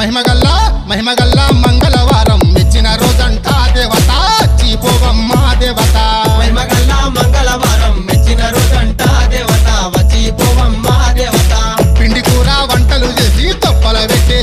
మహిమగల్లా మంగళవారం మెచ్చిన రోజంట దేవత చీపోవమ్మ దేవత మహిమగల్లా మంగళవారం మెచ్చిన రోజంట దేవత వచ్చి పోవమ్మ దేవత పిండి కూర వంటలు చేసి తొప్పల పెట్టే